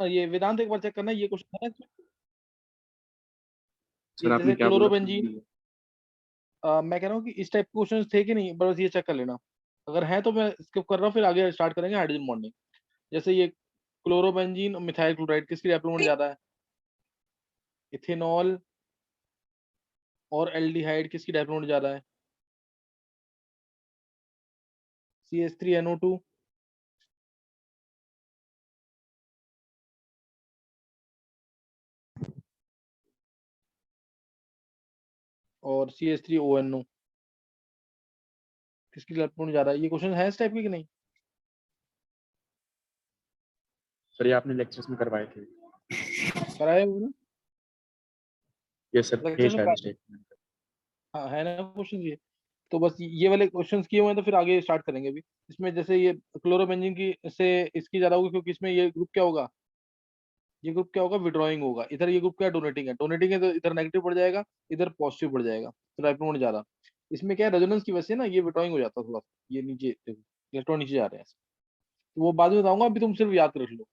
ये वेदांत एक बार चेक करना, ये क्वेश्चन है इसमें। सर ये आपने जैसे क्या बोला? क्लोरोबेंजीन, मैं कह रहा हूँ कि इस टाइप के क्वेश्चन थे कि नहीं, बस ये चेक कर लेना। अगर है तो मैं स्किप कर रहा हूँ, फिर आगे स्टार्ट करेंगे हाइड्रोजन बॉन्डिंग। जैसे ये क्लोरोबेंजीन और मिथाइल क्लोराइड, किसकी डेवलपमेंट ज्यादा है? इथेनॉल और एल्डिहाइड, किसकी डेवलपमेंट ज्यादा है? CH3NO2 और CH3ONO, किसकी डेवलपमेंट ज्यादा है? ये क्वेश्चन है इस टाइप के कि नहीं? सर ये आपने लेक्चर्स में करवाए थे। कराए हुए ना? ये सर थे लेक्चर में शायद स्टेटमेंट। हाँ है ना क्वेश्चन ये। तो बस ये वाले क्वेश्चंस किए हुए हैं, तो फिर आगे स्टार्ट करेंगे अभी। इसमें जैसे ये क्लोरोबेंजीन की से इसकी ज्यादा होगी, क्योंकि इसमें ये ग्रुप क्या होगा? ये ग्रुप क्या होगा? विड्रॉइंग होगा। इधर ये ग्रुप क्या? डोनेटिंग है। डोनेटिंग है तो इधर नेगेटिव पड़ जाएगा, इधर पॉजिटिव पड़ जाएगा, तो इलेक्ट्रॉन ज्यादा। इसमें क्या है, रेजोनेंस की वजह से ना ये विड्रॉइंग हो जाता है थोड़ा सा। ये नीचे इलेक्ट्रॉन नीचे जा रहे हैं, तो वो बाद में बताऊंगा, अभी तुम सिर्फ याद कर लो।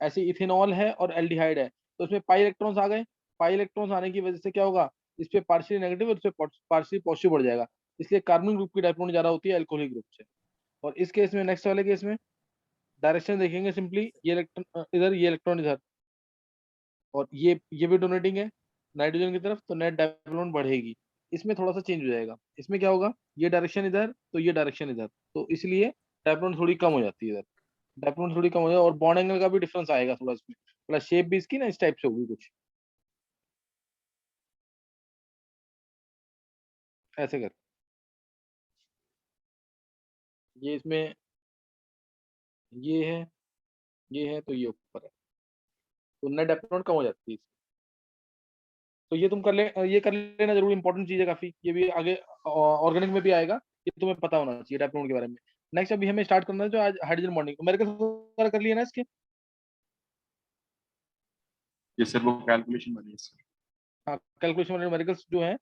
ऐसे इथेनॉल है और एल्डिहाइड है, तो इसमें पाई इलेक्ट्रॉन्स आ गए। पाई इलेक्ट्रॉन्स आने की वजह से क्या होगा? इस पे पार्शियली नेगेटिव और इस पे पार्शियली पॉजिटिव बढ़ जाएगा। इसलिए कार्बन ग्रुप की डायपोन ज्यादा होती है अल्कोहलिक ग्रुप से। और इस केस में, नेक्स्ट वाले केस में, डायरेक्शन देखेंगे सिंपली, ये इलेक्ट्रॉन इधर, ये इलेक्ट्रॉन इधर, और ये भी डोनेटिंग है नाइट्रोजन की तरफ, तो नेट डेवलपमेंट बढ़ेगी। इसमें थोड़ा सा चेंज हो जाएगा। इसमें क्या होगा? ये डायरेक्शन इधर तो ये डायरेक्शन इधर, तो इसलिए डेवलपमेंट थोड़ी कम हो जाती है इधर। डेवलपमेंट थोड़ी कम हो जाए, और बॉन्ड एंगल का भी डिफरेंस आएगा थोड़ा इसमें। थोड़ा शेप भी इसकी ना इस टाइप से होगी कुछ ऐसे कर। ये इसमें ये है, ये है, तो ये ऊपर है, तो नेट डेवलपमेंट कम हो जाती है। तो ये तुम कर ले, ये कर लेना जरूर, इंपॉर्टेंट चीज है काफी। ये भी आगे ऑर्गेनिक में भी आएगा, ये तुम्हें पता होना चाहिए डेवलपमेंट के बारे में। नेक्स्ट अभी हमें स्टार्ट करना है जो आज हाइड्रोजन बॉन्डिंग, मेरे को कर लिया ना इसके। ये सर वो कैलकुलेशन वाली है सर। हाँ, कैलकुलेशन न्यूमेरिकल्स जो है,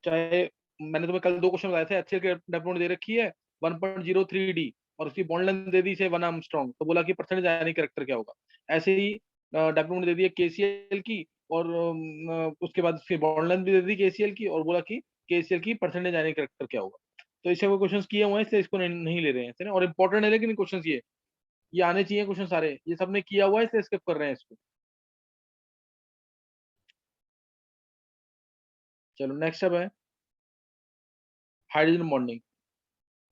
चाहे मैंने तुम्हें कल दो क्वेश्चन बताए थे। HCl की डेवलपमेंट दे रखी है 1.03D, और उसकी बॉन्ड लेंथ दे दी से 1 Armstrong, तो बोला कि परसेंटेज आयनिक कैरेक्टर क्या होगा। ऐसे ही डेवलपमेंट दे दी है KCl की, और उसके बाद उसकी बॉन्ड लेंथ भी दे दी KCl की, और बोला कि KCl की परसेंटेज आयनिक कैरेक्टर क्या होगा। तो इसे वो क्वेश्चन किए हुए हैं, इसलिए इसको नहीं ले रहे हैं, है ना? और इंपॉर्टेंट है लेकिन क्वेश्चन ये आने चाहिए क्वेश्चन सारे, ये सबने किया हुआ है, इसलिए स्किप कर रहे हैं इसको। चलो नेक्स्ट अब है हाइड्रोजन बॉन्डिंग।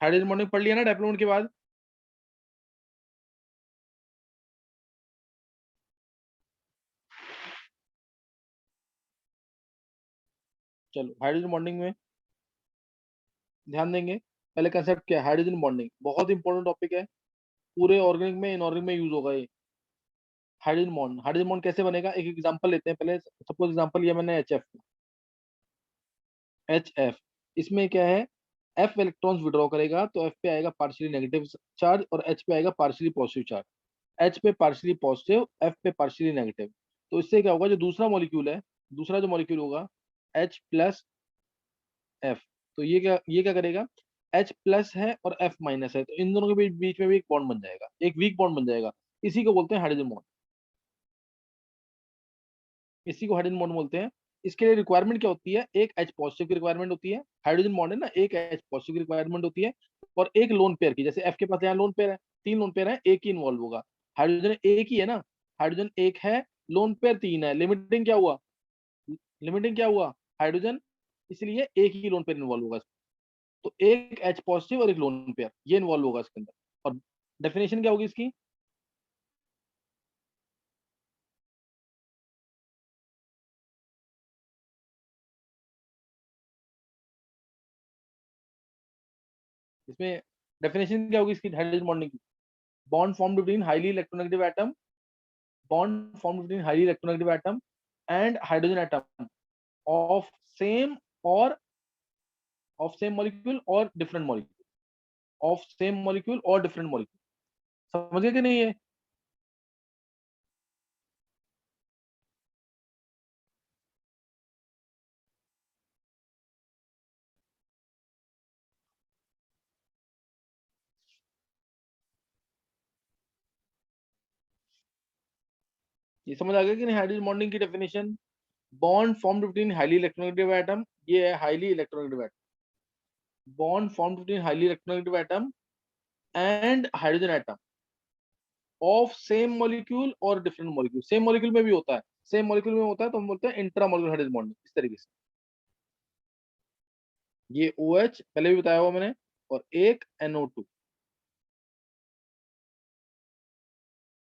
हाइड्रोजन बॉन्डिंग पढ़ लिया ना डेवलपमेंट के बाद? चलो हाइड्रोजन बॉन्डिंग में ध्यान देंगे। पहले कंसेप्ट क्या है? हाइड्रोजन बॉन्डिंग बहुत इंपॉर्टेंट टॉपिक है, पूरे ऑर्गेनिक में, इनऑर्गेनिक में यूज होगा ये। हाइड्रोजन बॉन्ड कैसे बनेगा, एक एग्जांपल लेते हैं पहले। सपोज एग्जांपल लिया मैंने एच एफ। इसमें क्या है? एफ इलेक्ट्रॉन्स विड्रॉ करेगा, तो एफ पे आएगा पार्शियली नेगेटिव चार्ज, और एच पे आएगा पार्शियली पॉजिटिव चार्ज। एच पे पार्शियली पॉजिटिव, एफ पे पार्शियली नेगेटिव। तो इससे क्या होगा, जो दूसरा मॉलिक्यूल है, दूसरा जो मॉलिक्यूल होगा, H+F, तो ये क्या करेगा? H+ है और F- है, तो इन दोनों के बीच बीच में भी एक बॉन्ड बन जाएगा, एक वीक बॉन्ड बन जाएगा। इसी को बोलते हैं हाइड्रोजन बॉन्ड। इसी को हाइड्रोजन बॉन्ड बोलते हैं। इसके लिए रिक्वायरमेंट क्या होती है? एक H पॉजिटिव की रिक्वायरमेंट होती है। हाइड्रोजन बॉन्ड है ना, एक H पॉजिटिव की रिक्वायरमेंट होती है, और एक लोन पेयर की। जैसे F के पास यहाँ लोन पेयर है, 3 लोन पेयर है, एक ही इन्वॉल्व होगा। हाइड्रोजन एक ही है ना, हाइड्रोजन एक है, लोन पेयर 3 है। लिमिटिंग क्या हुआ? लिमिटिंग क्या हुआ? हाइड्रोजन, इसलिए एक ही लोन पेयर इन्वॉल्व होगा। तो एक H पॉजिटिव और एक लोन पेयर, ये इन्वॉल्व होगा इसके अंदर। और डेफिनेशन क्या होगी इसकी? इसमें डेफिनेशन क्या होगी इसकी, हाइड्रोजन बॉन्डिंग की? Bond form between highly electronegative atom, bond form between highly electronegative atom and hydrogen atom of same और ऑफ सेम मॉलिक्यूल और different molecule, of same molecule और डिफरेंट मॉलिक्यूल। समझ गए कि नहीं है? ये समझ आ गया कि नहीं? हाइड्रोजन बॉन्डिंग की definition, bond formed between highly electronegative atom, ये है highly electronegative atom, bond formed between highly electronegative atom and hydrogen atom of same molecule और डिफरेंट मॉलिक्यूल। सेम मॉलिक्यूल में भी होता है, सेम मॉलिक्यूल में होता है तो हम बोलते हैं इंट्रा मॉलिक्यूलर हाइड्रोजन बॉन्डिंग। इस तरीके से ये OH पहले भी बताया हुआ मैंने, और एक NO2,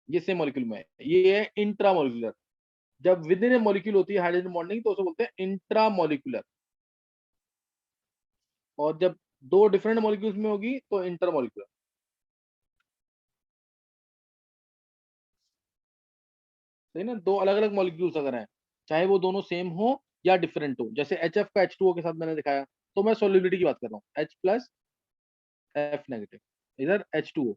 ये सेम मॉलिक्यूल में है, ये है इंट्रा मॉलिक्यूलर। जब विद इन ए मॉलिक्यूल होती है हाइड्रोजन बॉन्डिंग तो उसे बोलते हैं इंट्रा मॉलिक्यूलर, और जब दो डिफरेंट मॉलिक्यूल्स में होगी तो इंटर मॉलिक्यूलर। सही ना? दो अलग अलग मॉलिक्यूल्स अगर हैं, चाहे वो दोनों सेम हो या डिफरेंट हो, जैसे HF का H2O के साथ मैंने दिखाया, तो मैं सॉल्युबिलिटी की बात कर रहा हूँ, H प्लस F नेगेटिव, इधर H2O,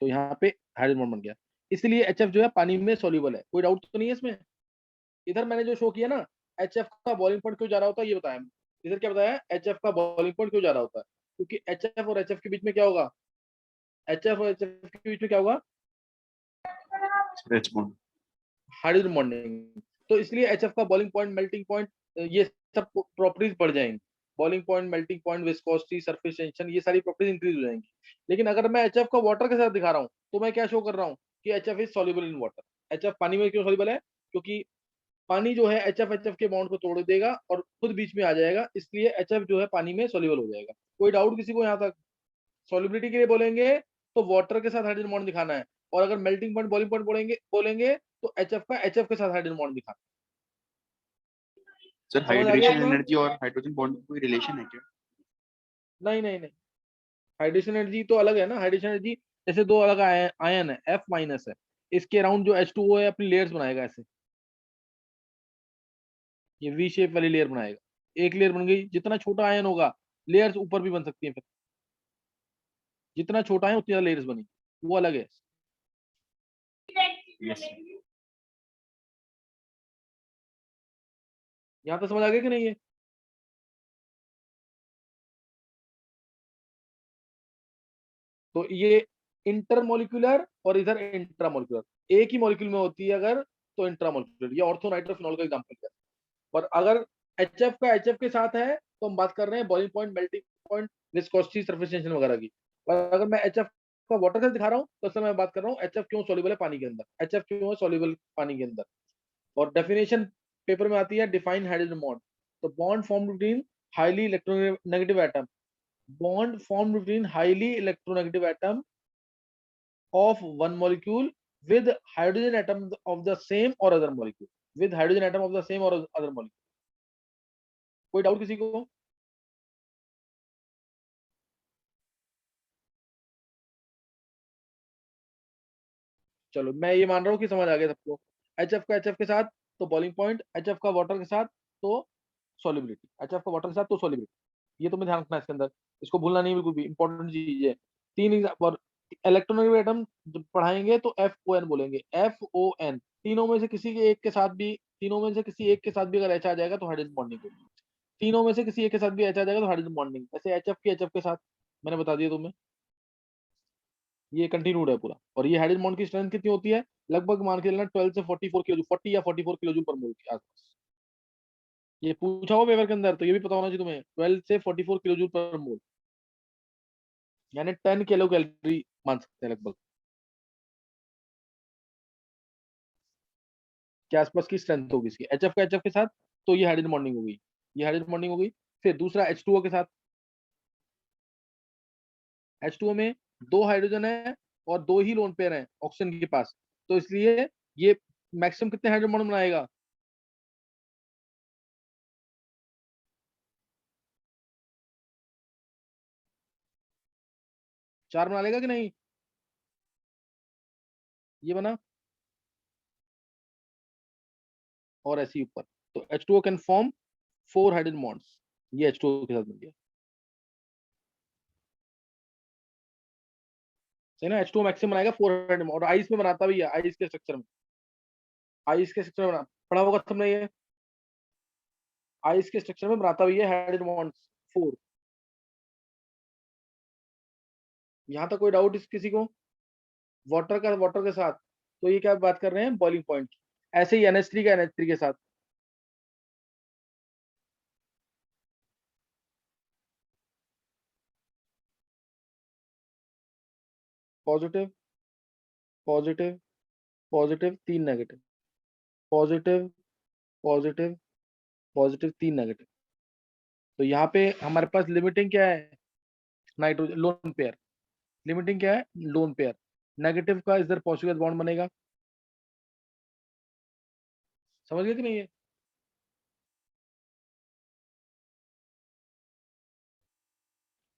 तो यहाँ पे हाइड्रोजन बॉन्ड बन गया। इसलिए HF जो है पानी में सॉल्युबल है, कोई डाउट तो नहीं है इसमें? इधर मैंने जो शो किया ना, HF का बॉइलिंग पॉइंट क्यों जा रहा होता है ये बताया। इधर क्या बताया, HF का बॉइलिंग पॉइंट क्यों जा रहा होता है? क्योंकि HF और HF के बीच में क्या होगा, HF और HF के बीच में क्या होगा, एच बॉन्ड। Hydrogen bonding. तो इसलिए HF का बॉइलिंग पॉइंट, मेल्टिंग पॉइंट, ये सब प्रॉपर्टीज बढ़ जाएंगी। Boiling point, melting point, viscosity, surface tension, ये सारी प्रॉपर्टीज इंक्रीज हो जाएंगी। लेकिन अगर मैं HF का वाटर के साथ दिखा रहा हूँ तो मैं क्या शो कर रहा हूँ कि HF is soluble in water. HF पानी में क्यों सॉल्युबल है? क्योंकि पानी जो है HF के बॉन्ड को तोड़ देगा और खुद बीच में आ जाएगा, इसलिए HF जो है पानी में सॉल्युबल हो जाएगा। कोई डाउट किसी को यहाँ तक? सॉल्युबिलिटी के लिए बोलेंगे तो वाटर के साथ हाइड्रोजन बॉन्ड दिखाना है, और अगर मेल्टिंग पॉइंट, बॉइलिंग पॉइंट बोलेंगे बोलेंगे तो HF का HF के साथ हाइड्रोजन बॉन्ड दिखाना। सर समझ आ गया हाइड्रेशन इतना? एनर्जी और हाइड्रोजन बॉन्ड कोई रिलेशन है क्या? नहीं नहीं नहीं, हाइड्रेशन एनर्जी तो अलग है ना। हाइड्रेशन एनर्जी जैसे दो अलग आयन है, F माइनस है, इसके अराउंड जो H2O है अपनी लेयर्स बनाएगा ऐसे, ये V शेप वाली लेयर बनाएगा। एक लेयर बन गई, जितना छोटा आयन होगा लेयर्स ऊपर भी बन सकती है, फिर जितना छोटा है उतनी ज्यादा लेयर्स बनी, वो अलग है। यस। यहाँ तो समझ आ गया कि नहीं है? तो ये इंटरमोलिकुलर और इधर इंट्रामोलिकुलर, एक ही मॉलिक्यूल में होती है अगर तो इंट्रामोलिकुलर। ये ऑर्थो नाइट्रोफिनॉल का एग्जांपल है। और अगर HF का HF के साथ है तो हम बात कर रहे हैं boiling point, melting point, viscosity, surface tension वगैरह की। और अगर मैं HF का वाटर से दिखा रहा हूँ तो मैं बात कर रहा हूँ HF क्यों सॉल्युबल है पानी के अंदर, HF क्यों है सॉल्युबल पानी के अंदर। और डेफिनेशन पेपर में आती है, डिफाइन हाइड्रोजन बॉन्ड, तो bond form between highly electronegative atom, bond formed between highly electronegative atom of one molecule with hydrogen atom of the same or other molecule, with hydrogen atom of the same or other molecule। कोई doubt किसी को? चलो मैं ये मान रहा हूँ कि समझ आ गया सबको। HF का HF के साथ तो बॉइलिंग पॉइंट, HF का वाटर के साथ तो सॉल्युबिलिटी, HF का वाटर के साथ तो सॉल्युबिलिटी, ये तुम्हें ध्यान रखना है इसके अंदर, इसको भूलना नहीं, बिल्कुल भी इंपॉर्टेंट चीज है। और इलेक्ट्रोनेगेटिव एटम जब पढ़ाएंगे तो FON बोलेंगे, FON। तीनों में से किसी के एक के साथ भी, तीनों में से किसी एक के साथ भी अगर H आ जाएगा तो हाइड्रोजन बॉन्डिंग होगी। तीनों में से किसी एक के साथ भी H आ जाएगा तो हाइड्रोजन बॉन्डिंग। ऐसे HF की HF के साथ मैंने बता दिया तुम्हें, ये कंटिन्यूड है पूरा। और ये हाइड्रोजन बॉन्ड की स्ट्रेंथ कितनी होती है? लगभग मान के चलना 12 से 44 किलो, 40 या 44 किलो जूल पर मोल के आसपास। ये पूछा हो पेपर के अंदर तो ये भी पता होना चाहिए तुम्हें, 12 से 44 किलो जूल पर मोल, यानी 10 किलो कैलोरी मान सकते हैं लगभग के आसपास की स्ट्रेंथ होगी इसकी। HF का HF के साथ तो ये हाइड्रोजन बॉन्डिंग हो गई, ये हाइड्रोजन बॉन्डिंग हो गई। फिर दूसरा H2O के साथ, H2O में दो हाइड्रोजन है और दो ही लोन पेयर हैं ऑक्सीजन के पास, तो इसलिए ये मैक्सिमम कितने हाइड्रोजन बॉन्ड बनाएगा? चार बना लेगा कि नहीं? ये बना, और ऐसे ही ऊपर, तो H2O can form 4 hydrogen bonds, ये H2O के साथ बन गया। सही ना? H2O मैक्सिमम बनाएगा 4 हाइड्रोजन, और आइस में बनाता भी है, आइस के स्ट्रक्चर में, आइस के स्ट्रक्चर में पढ़ा होगा तुमने ये, आइस के स्ट्रक्चर में बनाता भी है हाइड्रोजन बॉन्ड्स 4। यहाँ तक कोई डाउट इस किसी को? वाटर के साथ, तो ये क्या बात कर रहे हैं, बॉइलिंग पॉइंट की। ऐसे ही NH3 का NH3 के साथ, positive positive positive 3 negative, positive positive positive 3 negative. तो यहाँ पे हमारे पास लिमिटिंग क्या है, नाइट्रोजन लोन पेयर। लिमिटिंग क्या है, लोन पेयर। नेगेटिव का इधर पॉजिटिव बॉन्ड बनेगा। समझ गए कि नहीं? है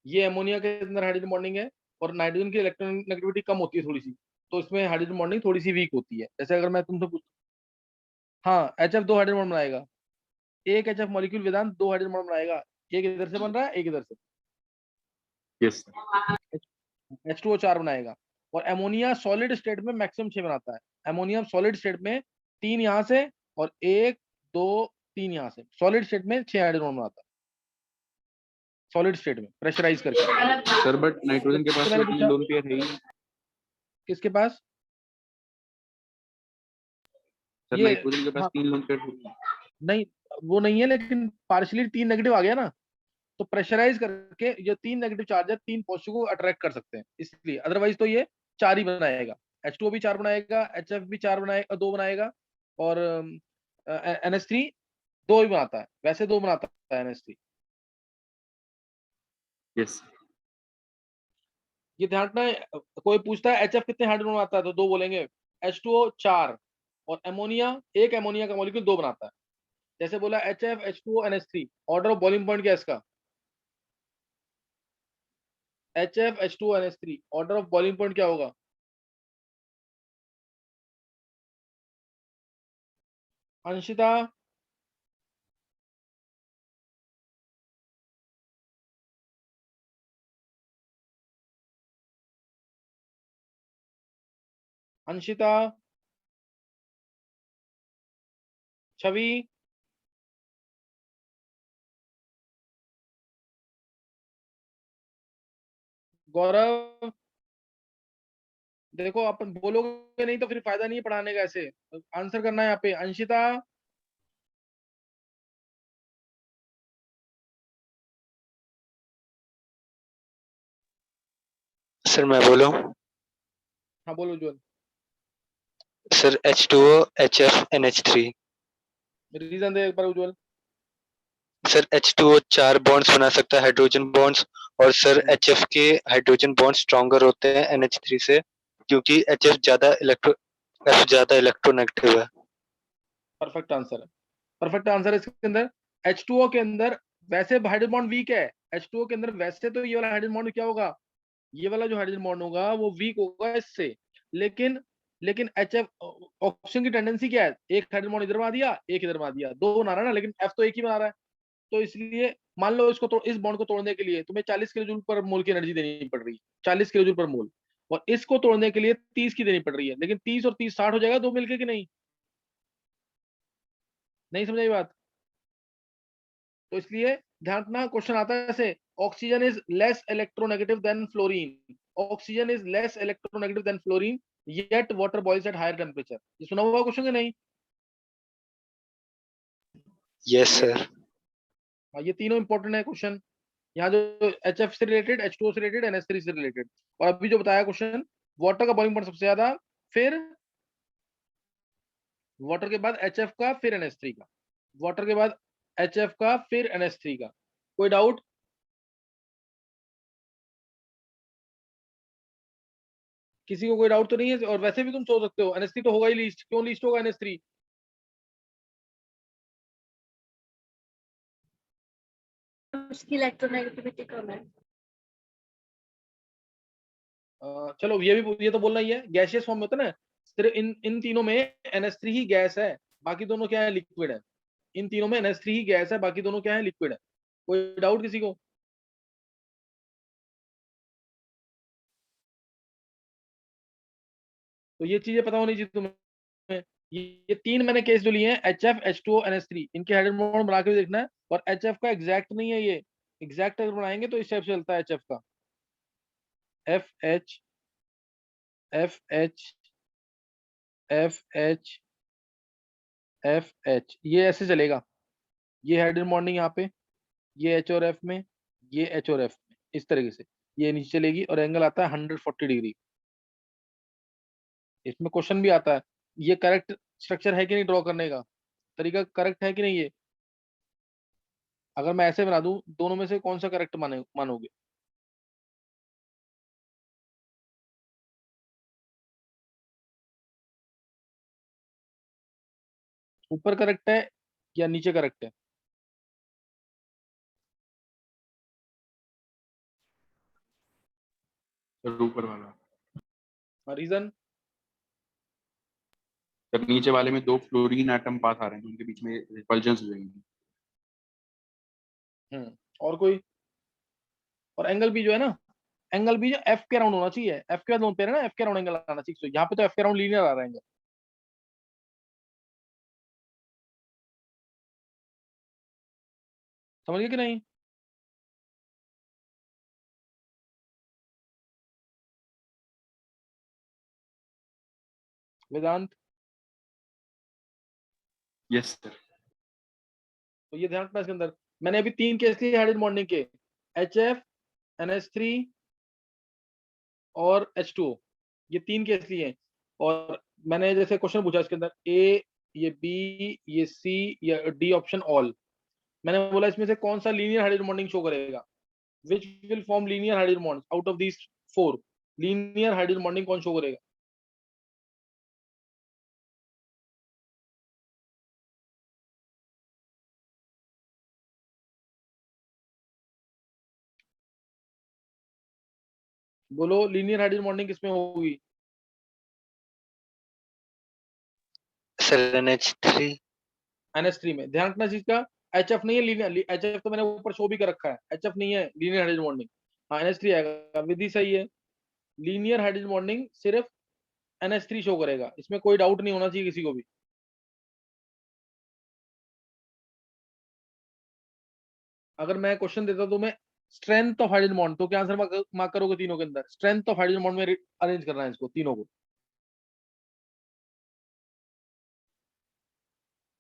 ये अमोनिया के अंदर हाइड्रोजन बॉन्डिंग है, और नाइट्रोजन की इलेक्ट्रॉन नेगेटिविटी कम होती है थोड़ी सी, तो इसमें हाइड्रोजन बॉन्डिंग थोड़ी सी वीक होती है। जैसे अगर मैं तुमसे पूछ, हाँ HF दो हाइड्रोजन बॉन्ड बनाएगा, एक HF मॉलिक्यूल वेदांत दो हाइड्रोजन बॉन्ड बनाएगा, एक इधर से बन रहा है, एक इधर से। Yes. H2O 4 बनाएगा। और अमोनिया सॉलिड स्टेट में मैक्सिमम 6 बनाता है। अमोनिया सॉलिड स्टेट में 3 यहाँ से, और 1 2 3 यहाँ से, सॉलिड स्टेट में 6 हाइड्रोजन बनाता है, सॉलिड स्टेट में प्रेशराइज करके। सर बट नाइट्रोजन के पास तो तो मैंने 3 पूछा लोन पेयर है ही नहीं। किसके पास, सर ये, नाइट्रोजन के पास हाँ 3 लोन पेयर है। नहीं, वो नहीं है, लेकिन पार्शियली 3 नेगेटिव आ गया ना, तो प्रेशराइज करके जो 3 नेगेटिव चार्ज है 3 पॉजिटिव को अट्रैक्ट कर सकते हैं, इसलिए। अदरवाइज तो ये 4 ही बनाएगा। H2O भी 4 बनाएगा, HF भी 4 बनाएगा, 2 बनाएगा, और NH3 2 ही बनाता है, वैसे 2 बनाता है NH3। Yes. ये ध्यान रखना, कोई पूछता है HF कितने हाइड्रोजन बनाता है, तो 2 बोलेंगे। H2O 4, और अमोनिया, एक अमोनिया का मॉलिक्यूल 2 बनाता है। जैसे बोला HF H2O NH3, order of boiling point क्या है इसका, HF H2O NH3, order of boiling point क्या होगा? अंशिता, अंशिता, छवि, गौरव। देखो अपन बोलोगे नहीं तो फिर फायदा नहीं है पढ़ाने का, ऐसे आंसर करना है यहाँ पे। अंशिता, सर मैं बोलूं? हाँ बोलो Ujjwal. Sir H2O HF NH3। Reason दे एक बार उज्ज्वल। सर H2O 4 बॉन्ड्स बना सकता है, हाइड्रोजन बॉन्ड्स। और सर HF के हाइड्रोजन बॉन्ड स्ट्रॉन्गर होते हैं NH3 से, क्योंकि HF ज्यादा इलेक्ट्रोनेगेटिव है। परफेक्ट आंसर है, परफेक्ट आंसर है इसके अंदर। H2O के अंदर वैसे हाइड्रोजन बॉन्ड वीक है। H2O के अंदर वैसे तो ये वाला हाइड्रोजन बॉन्ड क्या होगा, ये वाला जो हाइड्रोजन बॉन्ड होगा वो वीक होगा इससे, लेकिन लेकिन HF ऑक्सीजन की टेंडेंसी क्या है, एक हाइड्रोजन बॉन्ड इधर बना दिया, एक इधर बना दिया, 2 बना रहा है ना, लेकिन F तो एक ही बना रहा है। तो इसलिए मान लो इस बॉन्ड को तोड़ने के लिए तुम्हें 40 किलो जूल पर मोल की एनर्जी देनी पड़ रही है, 40 किलो जूल पर मोल, और इसको तोड़ने के लिए 30 की देनी पड़ रही है, लेकिन 30 और 30 60 हो जाएगा दो मिलके कि नहीं? नहीं समझाई बात? तो इसलिए ध्यान रखना, क्वेश्चन आता है ऐसे, oxygen is less electronegative than fluorine, oxygen is less electronegative than fluorine, yet water boils at higher temperature. ये सुना हुआ क्वेश्चन है नहीं? Yes sir. हाँ, ये तीनों इंपॉर्टेंट है क्वेश्चन। यहाँ जो HF से रिलेटेड, H2O से रिलेटेड, NH3 से रिलेटेड, और अभी जो बताया क्वेश्चन, वाटर का बॉइलिंग पॉइंट सबसे ज्यादा, फिर वाटर के बाद HF का, फिर NH3 का, वाटर के बाद HF का, फिर NH3 का। कोई डाउट? किसी को कोई डाउट तो नहीं है? और वैसे भी तुम सोच सकते हो NH3 तो होगा ही लीस्ट, क्यों लीस्ट होगा NH3? उसकी इलेक्ट्रोनेगेटिविटी कम है। चलो ये तो बोलना ही है, गैसियस फॉर्म में होता है ना, सिर्फ इन इन तीनों में NH3 ही गैस है, बाकी दोनों क्या है, लिक्विड है। इन तीनों में NH3 ही गैस है, बाकी दोनों क्या है, लिक्विड है। कोई डाउट किसी को? तो ये चीजें पता होनी चाहिए तुम्हें। ये तीन मैंने केस जो लिए हैं, HF H2O NH3, इनके हाइड्रोजन बॉन्ड बना के भी देखना है। और HF का एग्जैक्ट नहीं है ये, एग्जैक्ट अगर बनाएंगे तो इस टाइप से चलता है HF का। F H F H F H F H, ये ऐसे चलेगा। ये हाइड्रोजन बॉन्डिंग यहाँ पे, ये एच और एफ में, ये एच और एफ में, इस तरीके से ये नीचे चलेगी और एंगल आता है 140 डिग्री। इसमें क्वेश्चन भी आता है, ये करेक्ट स्ट्रक्चर है कि नहीं, ड्रॉ करने का तरीका करेक्ट है कि नहीं ये। अगर मैं ऐसे बना दूं, दोनों में से कौन सा करेक्ट मानोगे? ऊपर करेक्ट है या नीचे करेक्ट है? सर ऊपर वाला। रीजन? सर नीचे वाले में 2 फ्लोरीन एटम पास आ रहे हैं, उनके बीच में रिपल्जन्स हो जाएंगी। और कोई? और एंगल भी जो है ना, एंगल भी जो एफ के राउंड होना चाहिए। एफ के बाद लोन पे है ना, एफ के राउंड एंगल आना चाहिए। तो यहाँ पे तो एफ के राउंड लीनियर आ रहा है एंगल। समझ गए कि नहीं? वेदांत? Yes sir. तो ये ध्यान रखना इसके अंदर। मैंने अभी 3 केस लिए हाइड्रोजन बॉन्डिंग के, एच एफ, NH3 और H2O, ये 3 केस लिए हैं। और मैंने जैसे क्वेश्चन पूछा इसके अंदर, ए, ये बी, ये सी, या डी ऑप्शन ऑल। मैंने बोला इसमें से कौन सा लीनियर हाइड्रोजन बॉन्डिंग शो करेगा, which will form linear hydrogen bonds out of these 4, linear hydrogen bonding कौन शो करेगा? बोलो, लीनियर हाइड्रोजन बॉन्डिंग किसमें होगी? Sir NH3। NH3 में। ध्यान रखना चीज का, HF नहीं है लीनियर, HF तो मैंने ऊपर शो भी कर रखा है, HF नहीं है लीनियर हाइड्रोजन बॉन्डिंग। हाँ, NH3 आएगा, विधि सही है। लीनियर हाइड्रोजन बॉन्डिंग सिर्फ NH3 शो करेगा, इसमें कोई डाउट नहीं होना चाहिए किसी को भी। अगर मैं क्वेश्चन देता तो मैं स्ट्रेंथ ऑफ हाइड्रोजन बॉन्ड, तो क्या आंसर मार्क करोगे तीनों के अंदर? स्ट्रेंथ ऑफ हाइड्रोजन बॉन्ड में अरेंज करना है इसको तीनों को।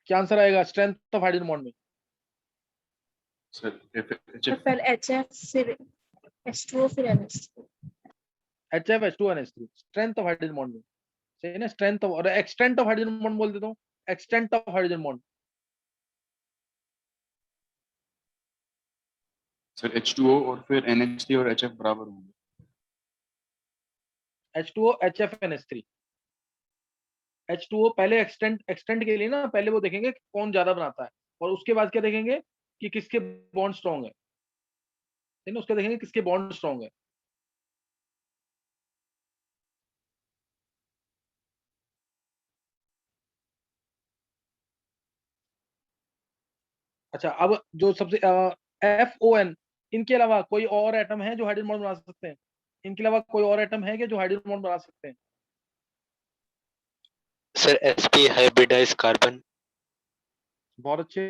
क्या आंसर आएगा स्ट्रेंथ ऑफ हाइड्रोजन बॉन्ड में? सर तो फिर HF फिर H2O फिर NH3। HF, H2, NH3, strength of hydrogen bond में। सही है ना? स्ट्रेंथ ऑफ, और एक्सटेंट ऑफ हाइड्रोजन बॉन्ड बोल देता हूँ, extent of hydrogen bond. Sir H2O और फिर NH3 और HF बराबर होंगे। H2O, HF, NH3। H2O पहले एक्सटेंट, एक्सटेंट के लिए ना पहले वो देखेंगे कि कौन ज्यादा बनाता है, और उसके बाद क्या देखेंगे कि किसके बॉन्ड स्ट्रॉन्ग है। है ना? उसके देखेंगे किसके बॉन्ड स्ट्रॉन्ग है। अच्छा, अब जो सबसे FON, इनके अलावा कोई और एटम है जो हाइड्रोजन बॉन्ड बना सकते हैं? इनके अलावा कोई और एटम है क्या जो हाइड्रोजन बॉन्ड बना सकते हैं? Sir sp hybridise carbon. बहुत अच्छे।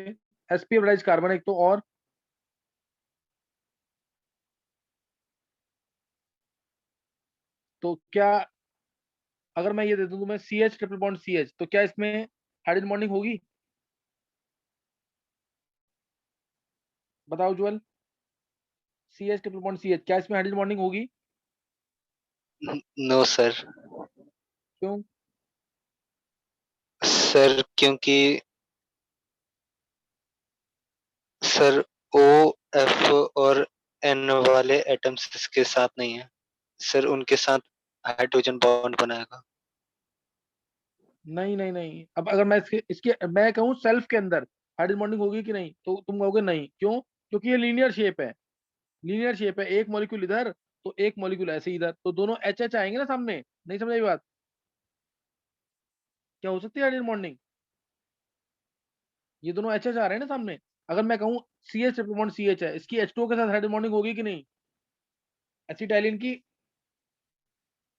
sp हाइब्रिडाइज्ड कार्बन एक तो, और तो क्या, अगर मैं ये दे दूं तुम्हें CH ट्रिपल बॉन्ड CH, तो क्या इसमें हाइड्रोजन बॉन्डिंग होगी? बताओ ज्वल, CH ट्रिपल बॉन्ड CH, क्या इसमें हाइड्रोजन बॉन्डिंग होगी? No sir. क्यों? सर क्योंकि सर O, F और N वाले एटम्स इसके साथ नहीं है सर, उनके साथ हाइड्रोजन बॉन्ड बनाएगा। नहीं नहीं नहीं, अब अगर मैं इसके मैं कहूँ सेल्फ के अंदर हाइड्रोजन बॉन्डिंग होगी कि नहीं, तो तुम कहोगे नहीं। क्यों? क्योंकि ये लीनियर शेप है। लीनियर शेप है, एक मॉलिक्यूल इधर तो एक मॉलिक्यूल ऐसे इधर, तो दोनों एच एच आएंगे ना सामने। नहीं समझ आई बात? क्या हो सकती है हाइड्रोजन बॉन्डिंग? ये दोनों एच एच आ रहे हैं ना सामने। अगर मैं कहूँ CH ट्रिपल बॉन्ड CH है, इसकी H2O के साथ हाइड्रोजन बॉन्डिंग होगी कि नहीं? एसिटाइलिन की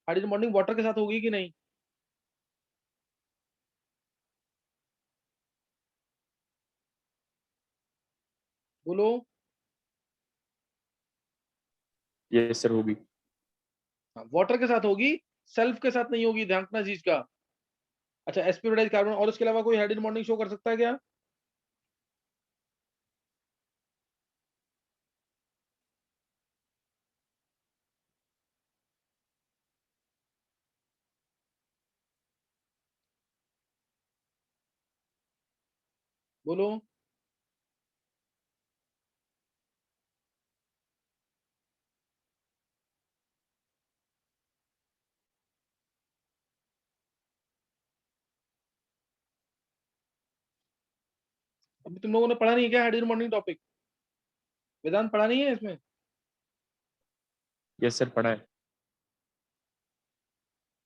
हाइड्रोजन बॉन्डिंग वाटर के साथ होगी कि नहीं? बोलो। यस सर होगी। हाँ, वाटर के साथ होगी, सेल्फ के साथ नहीं होगी, ध्यान रखना चीज का। अच्छा, एस्पिरिटाइज कार्बन, और उसके अलावा कोई हाइड्रोजन बॉन्डिंग शो कर सकता है क्या? बोलो। अभी तुम लोगों ने पढ़ा नहीं है क्या हाइड्रोजन बॉन्डिंग टॉपिक? वेदांत पढ़ा नहीं है इसमें? यस सर, पढ़ा है।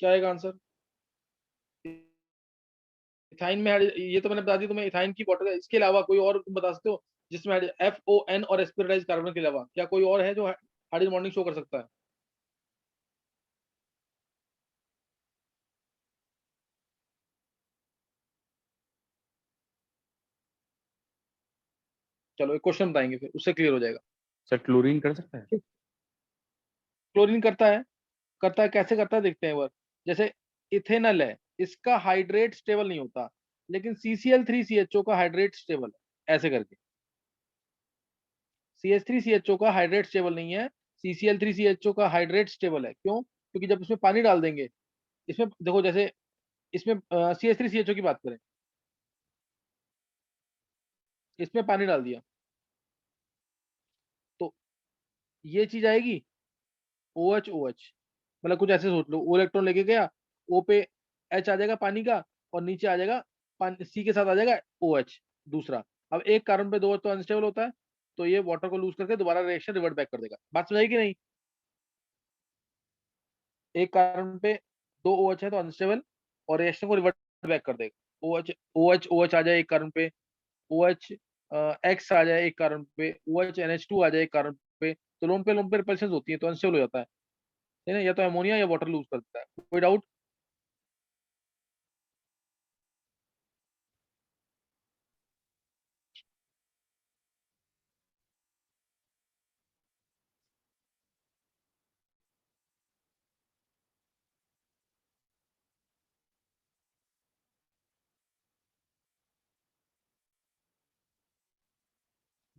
क्या आएगा आंसर? इथाइन में ये तो मैंने बता दी तुम्हें, इथाइन की बॉटल है। इसके अलावा कोई और तुम बता सकते हो जिसमें FON और एस्पिरिटाइज कार्बन के अलावा क्या कोई और है जो हाइड्रोजन बॉन्डिंग शो कर सकता है? चलो एक क्वेश्चन बताएंगे फिर उससे क्लियर हो जाएगा। सर क्लोरीन कर सकता है? क्लोरीन करता है, कैसे करता है देखते हैं एक बार। जैसे इथेनॉल है, इसका हाइड्रेट स्टेबल नहीं होता, लेकिन CCl3CHO का हाइड्रेट स्टेबल है, ऐसे करके। CH3CHO का हाइड्रेट स्टेबल नहीं है, CCl3CHO का हाइड्रेट स्टेबल है। क्यों? क्योंकि जब इसमें पानी डाल देंगे, इसमें देखो, जैसे इसमें CH3CHO की बात करें, इसमें पानी डाल दिया तो ये चीज आएगी OH। मतलब कुछ ऐसे सोच लो, O इलेक्ट्रॉन लेके गया, O पे H आ जाएगा पानी का, और नीचे आ जाएगा पानी, C के साथ आ जाएगा OH दूसरा। अब एक कार्बन पे दो तो अनस्टेबल होता है, तो ये वाटर को लूज करके दोबारा रिएक्शन रिवर्ट बैक कर देगा। बात समझ आई कि नहीं? एक कार्बन पे दो OH है तो अनस्टेबल, और रिएक्शन को रिवर्ट बैक कर देगा। OH आ जाए एक कार्बन पे, OH X आ जाए एक कार्बन पे, OH NH2 आ जाए एक कार्बन पे, तो लोन पे रिपल्शन होती है तो अनस्टेबल हो जाता है ना? या तो अमोनिया या वाटर लूज करता है। कोई डाउट?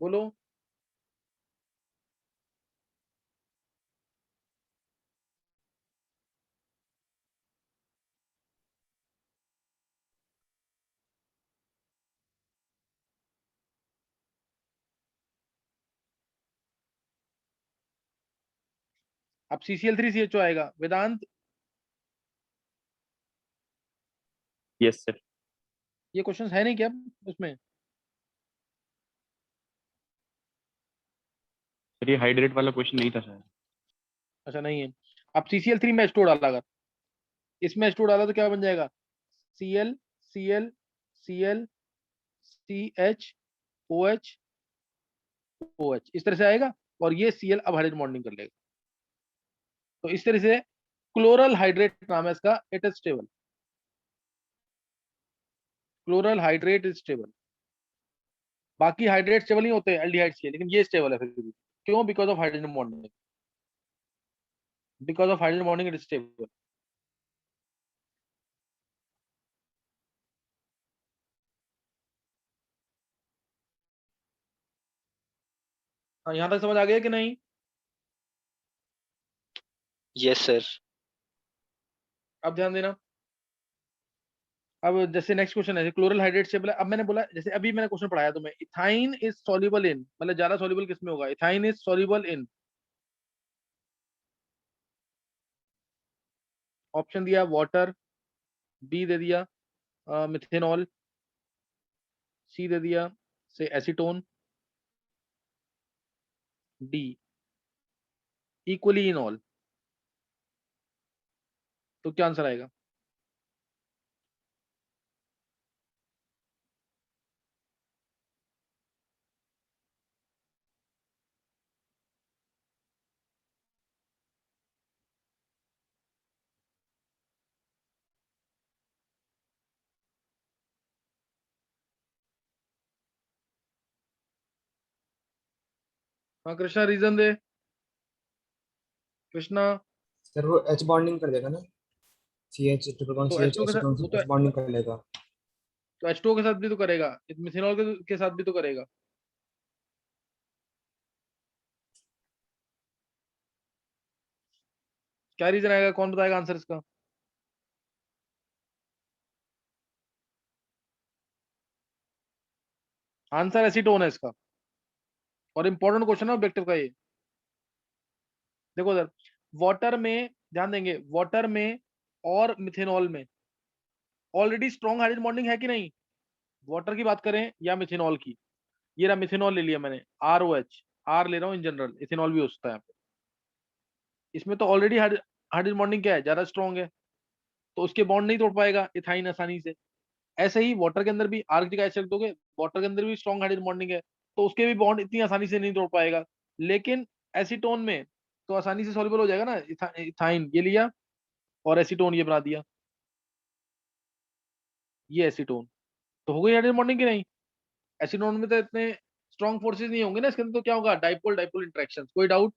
बोलो। अब CCl3CHO आएगा वेदांत। Yes sir. ये क्वेश्चन है नहीं क्या उसमें? सर ये हाइड्रेट वाला क्वेश्चन नहीं था सर। अच्छा नहीं है। अब CCl3 में H2 डाला, अगर इसमें H2 डाला तो क्या बन जाएगा? Cl, Cl, Cl, CH, OH, OH इस तरह से आएगा, और ये Cl अब हाइड्रोजन बॉन्डिंग कर लेगा। तो इस तरह से क्लोरल हाइड्रेट नाम है इसका, it is stable. Chloral hydrate is stable. बाकी हाइड्रेट स्टेबल नहीं होते एल्डिहाइड्स के, लेकिन ये स्टेबल है फिर भी। क्यों? Because of hydrogen bonding. Because of hydrogen bonding it is stable. हाँ, यहाँ तक समझ आ गया कि नहीं? Yes sir. अब ध्यान देना। अब जैसे नेक्स्ट क्वेश्चन है, क्लोरल हाइड्रेट स्टेबल है। अब मैंने बोला, जैसे अभी मैंने क्वेश्चन पढ़ाया तुम्हें, इथाइन इज सॉल्युबल इन, मतलब ज्यादा सॉल्युबल किसमें होगा? Ethyne is soluble in, option दिया वाटर, बी दे दिया मिथेनॉल, सी दे दिया से acetone, D equally in all. तो क्या आंसर आएगा? हाँ कृष्णा, रीजन दे। कृष्णा। सर वो एच बॉन्डिंग कर देगा ना, सी एच ट्रिपल बॉन्ड तो सी एच H2 के साथ एसीटोन वो से एच बॉन्डिंग कर लेगा। तो H2O के साथ भी तो करेगा, मिथेनॉल के साथ भी तो करेगा। क्या रीजन आएगा, कौन बताएगा आंसर इसका? आंसर एसीटोन है इसका, और इंपॉर्टेंट क्वेश्चन है ऑब्जेक्टिव का ये। देखो सर, वाटर में ध्यान देंगे, वाटर में और मिथेनॉल में ऑलरेडी स्ट्रॉन्ग हाइड्रोजन बॉन्डिंग है कि नहीं? वाटर की बात करें या मिथेनॉल की, ये रहा मिथेनॉल ले लिया मैंने, ROH, आर ले रहा हूँ इन जनरल, इथेनॉल भी हो सकता है यहाँ पे। इसमें तो ऑलरेडी हाइड्रोजन बॉन्डिंग क्या है, ज्यादा स्ट्रॉन्ग है, तो उसके बॉन्ड नहीं तोड़ पाएगा इथाइन आसानी से। ऐसे ही वाटर के अंदर भी आर्कटिक आइस रख दोगे, वाटर के अंदर भी स्ट्रॉन्ग हाइड्रोजन बॉन्डिंग है, तो उसके भी बॉन्ड इतनी आसानी से नहीं तोड़ पाएगा। लेकिन एसीटोन में तो आसानी से सॉल्युबल हो जाएगा ना, इथाइन ये लिया और एसीटोन ये बना दिया, ये एसीटोन, तो हो गई हाइड्रोजन बॉन्डिंग की नहीं? एसीटोन में तो इतने स्ट्रॉन्ग फोर्सेस नहीं होंगे ना, इसके अंदर तो क्या होगा, डाइपोल डाइपोल इंटरेक्शन। कोई डाउट?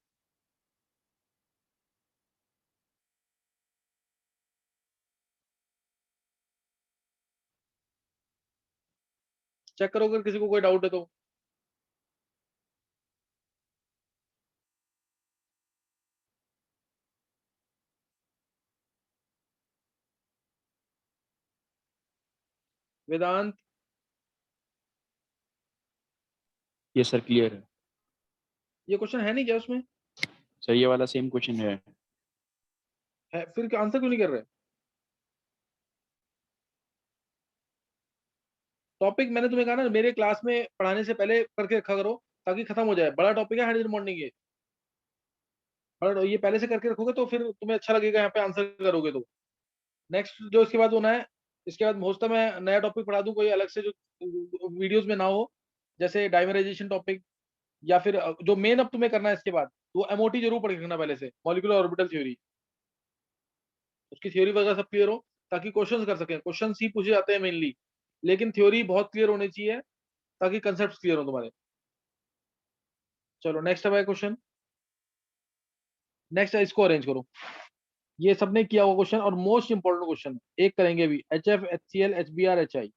चेक करो अगर किसी को कोई डाउट है तो। वेदांत, ये सर क्लियर है ये क्वेश्चन है नहीं क्या उसमें? सर, ये वाला सेम क्वेश्चन है, फिर आंसर क्यों नहीं कर रहे? टॉपिक मैंने तुम्हें कहा ना, मेरे क्लास में पढ़ाने से पहले करके रखा करो, ताकि खत्म हो जाए। बड़ा टॉपिक है हाइड्रोजन बॉन्डिंग ये, और ये पहले से करके रखोगे तो फिर तुम्हें अच्छा लगेगा, यहाँ पे आंसर करोगे तो। नेक्स्ट जो इसके बाद होना है, इसके बाद हो सकता है मैं नया टॉपिक पढ़ा दूं कोई अलग से, जो वीडियोस में ना हो, जैसे डाइमराइजेशन टॉपिक, या फिर जो मेन अब तुम्हें करना है इसके बाद, वो एमओटी जरूर पढ़ के रखना पहले से, मॉलिक्यूलर ऑर्बिटल थ्योरी, उसकी थ्योरी वगैरह सब क्लियर हो, ताकि क्वेश्चंस कर सकें। क्वेश्चंस ही पूछे जाते हैं मेनली, लेकिन थ्योरी बहुत क्लियर होनी चाहिए, ताकि कंसेप्ट क्लियर हो तुम्हारे। चलो नेक्स्ट है क्वेश्चन, नेक्स्ट है, इसको अरेंज करो। ये सबने किया हुआ क्वेश्चन, और मोस्ट इंपॉर्टेंट क्वेश्चन एक करेंगे अभी, HF HCl HBr HI,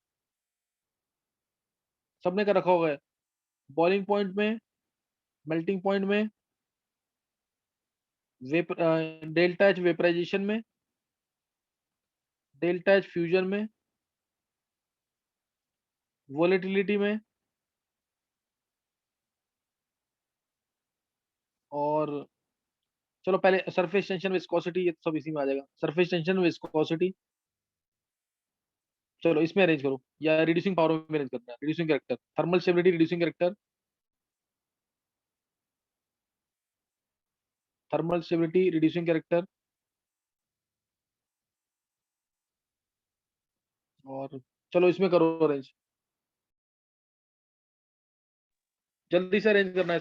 सबने कर रखा होगा। बॉइलिंग पॉइंट में, मेल्टिंग पॉइंट में, डेल्टा H वेपराइजेशन में, डेल्टा H फ्यूजन में, वोलेटिलिटी में, और चलो पहले सरफेस टेंशन विस्कोसिटी, ये तो सब इसी में आ जाएगा। सरफेस टेंशन विस्कोसिटी, चलो इसमें अरेंज करो, या रिड्यूसिंग पावर में अरेंज करना है। Reducing character, thermal stability reducing character, thermal stability reducing character, और चलो इसमें करो अरेंज, जल्दी से अरेंज करना है।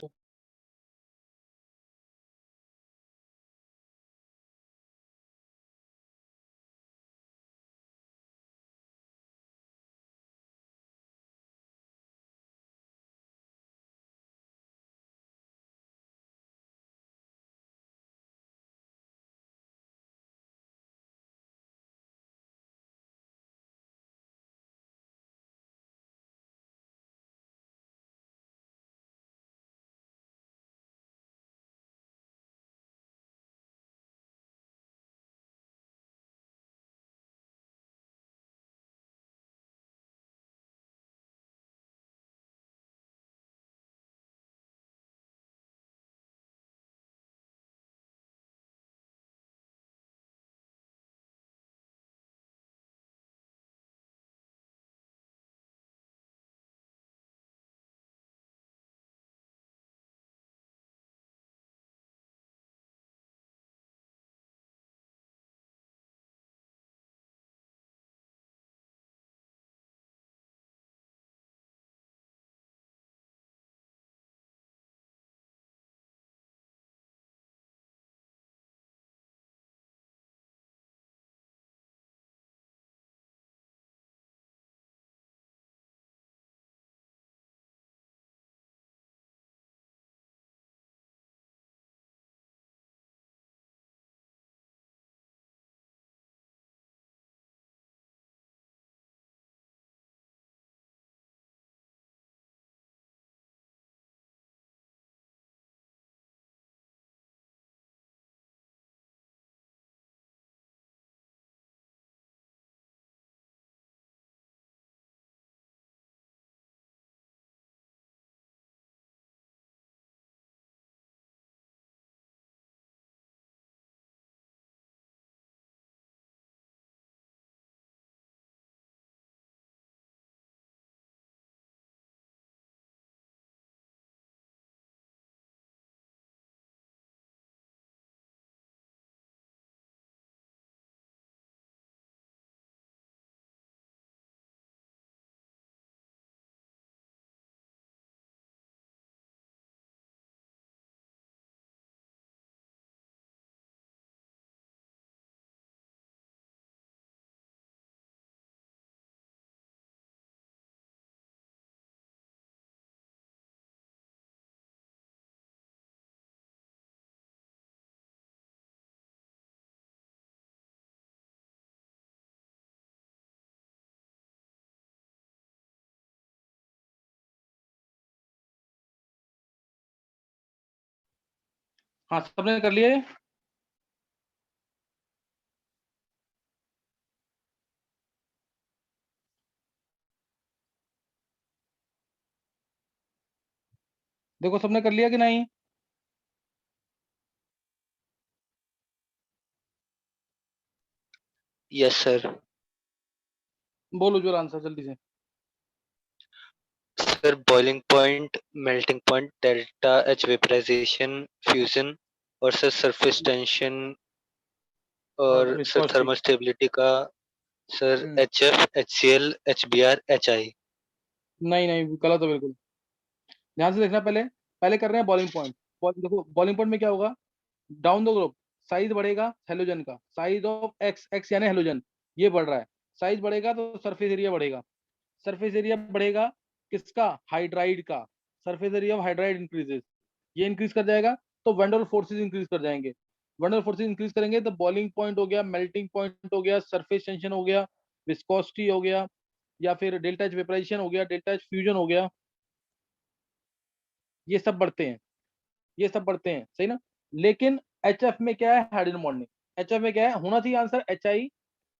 हाँ सबने कर लिया ये? देखो सबने कर लिया कि नहीं? Yes sir. बोलो जो आंसर जल्दी से। Sir boiling point, melting point, delta H vaporisation, fusion, और सर सरफेस टेंशन, और सर विस्कोसिटी। थर्मल स्टेबिलिटी का sir H F, H C L, H B R, H I. नहीं नहीं गलत है बिल्कुल। ध्यान से देखना, पहले पहले कर रहे हैं बॉइलिंग पॉइंट। देखो बॉइलिंग पॉइंट में क्या होगा, डाउन द ग्रुप साइज बढ़ेगा हेलोजन का, साइज ऑफ एक्स, एक्स यानी हेलोजन, ये बढ़ रहा है, साइज बढ़ेगा तो सरफेस एरिया बढ़ेगा। सरफेस एरिया बढ़ेगा किसका, हाइड्राइड का। Surface area of hydride increases, ये इंक्रीज कर जाएगा तो वेंडोल फोर्सेस इंक्रीज कर जाएंगे। वेंडोल फोर्सेस इंक्रीज करेंगे तो बॉइलिंग पॉइंट हो गया, मेल्टिंग पॉइंट हो गया, सरफेस टेंशन हो गया, विस्कोसिटी हो गया, या फिर डेल्टा एच वेपराइजेशन हो गया, डेल्टा एच फ्यूजन हो गया, ये सब बढ़ते हैं, ये सब बढ़ते हैं, सही ना। लेकिन एच एफ में क्या है, हाइड्रोजन बॉन्डिंग। एच एफ में क्या है, होना चाहिए आंसर एच आई,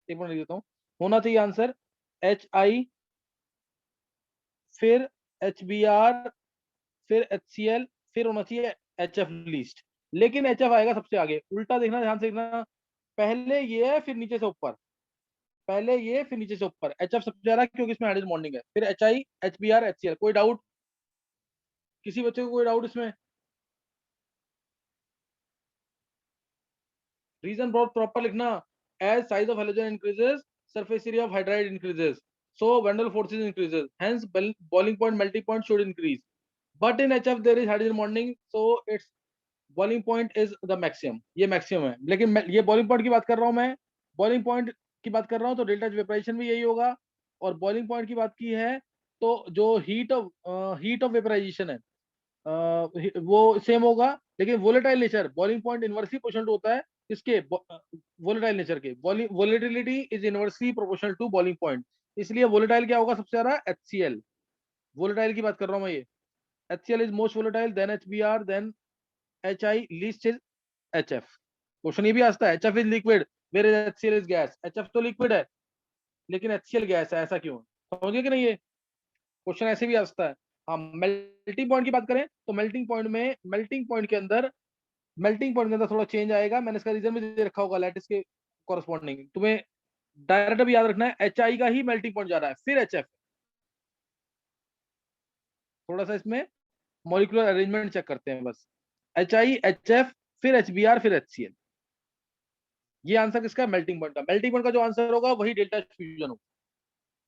एक मिनट लिख देता हूँ, होना चाहिए आंसर एच आई, फिर एच बी आर, फिर एच सी एल, फिर होना चाहिए एच एफ लीस्ट। लेकिन एच एफ आएगा सबसे आगे, उल्टा देखना, ध्यान से देखना, पहले ये है फिर नीचे से ऊपर, पहले ये फिर नीचे से ऊपर, एच एफ सबसे ज्यादा क्योंकि इसमें हाइड्रोजन बॉन्डिंग है, फिर H I, H B R, H C L. कोई डाउट, किसी बच्चे को कोई डाउट इसमें? रीजन बहुत प्रॉपर लिखना, as size of halogen increases, surface area of hydride increases, so van der forces increases, hence boiling point, melting point should increase. But in HF there is hydrogen bonding, so its boiling point is the maximum, ये maximum है। लेकिन ये boiling point की बात कर रहा हूँ मैं, boiling point की बात कर रहा हूँ तो डेल्टा वेपराइजेशन भी यही होगा, और boiling point की बात की है तो जो हीट ऑफ वेपराइजेशन है वो सेम होगा, लेकिन volatile nature, boiling point inversely proportional होता है इसके, वोलेटाइल नेचर के, volatility is inversely proportional to boiling point, इसलिए वोलेटाइल क्या होगा सबसे ज्यादा, HCl। वोलेटाइल की बात कर रहा हूं मैं, ये HCl is most volatile, then HBr, then HI, least is HF। Question ये भी आता है, HF is liquid where is HCl is gas, HF तो लिक्विड है लेकिन HCl गैस है, ऐसा क्यों है, समझिए कि नहीं, ये क्वेश्चन ऐसे भी आता है। हाँ मेल्टिंग पॉइंट की बात करें तो मेल्टिंग पॉइंट में, मेल्टिंग पॉइंट के अंदर थोड़ा चेंज आएगा, मैंने इसका रीजन भी दे रखा होगा लैटिस के कॉरस्पॉन्डिंग, तुम्हें डायरेक्ट भी याद रखना है, एच आई का ही मेल्टिंग पॉइंट जा रहा है, फिर एच एफ। थोड़ा सा इसमें मॉलिक्यूलर अरेंजमेंट चेक करते हैं बस, एच आई, एच एफ, फिर एच बी आर, फिर एच सी एल। ये आंसर किसका, मेल्टिंग पॉइंट का। मेल्टिंग पॉइंट का जो आंसर होगा वही डेल्टा फ्यूजन होगा।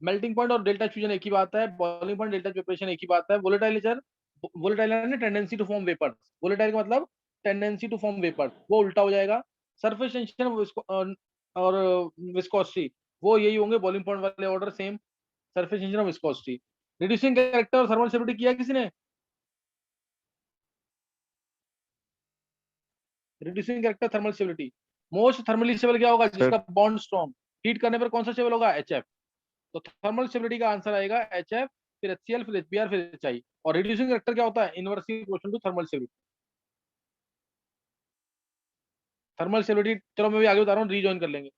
मेल्टिंग पॉइंट और डेल्टा फ्यूजन एक ही बात है, बॉइलिंग पॉइंट, डेल्टा प्रिपरेशन एक ही बात है। वोलेटाइल नेचर, वोलेटाइल यानी tendency to form vapour, volatile का मतलब टेंडेंसी टू फॉर्म वेपर, वो उल्टा हो जाएगा। सरफेस टेंशन और विस्कोसिटी वो यही होंगे, बॉइलिंग पॉइंट वाले ऑर्डर सेम, सरफेस टेंशन और विस्कोसिटी। रिड्यूसिंग कैरेक्टर और थर्मल स्टेबिलिटी किया किसी ने? Reducing character, thermal stability, most thermally stable क्या होगा, सर जिसका बॉन्ड स्ट्रॉन्ग, हीट करने पर कौन सा स्टेबल होगा, एचएफ। तो थर्मल स्टेबिलिटी का आंसर आएगा एचएफ, फिर एचसीएल, फिर एचबीआर, फिर एचआई। और रिड्यूसिंग फैक्टर क्या होता है, inversely proportional to thermal stability. Thermal stability चलो मैं भी आगे बता रहा हूँ, रीजॉइन कर लेंगे।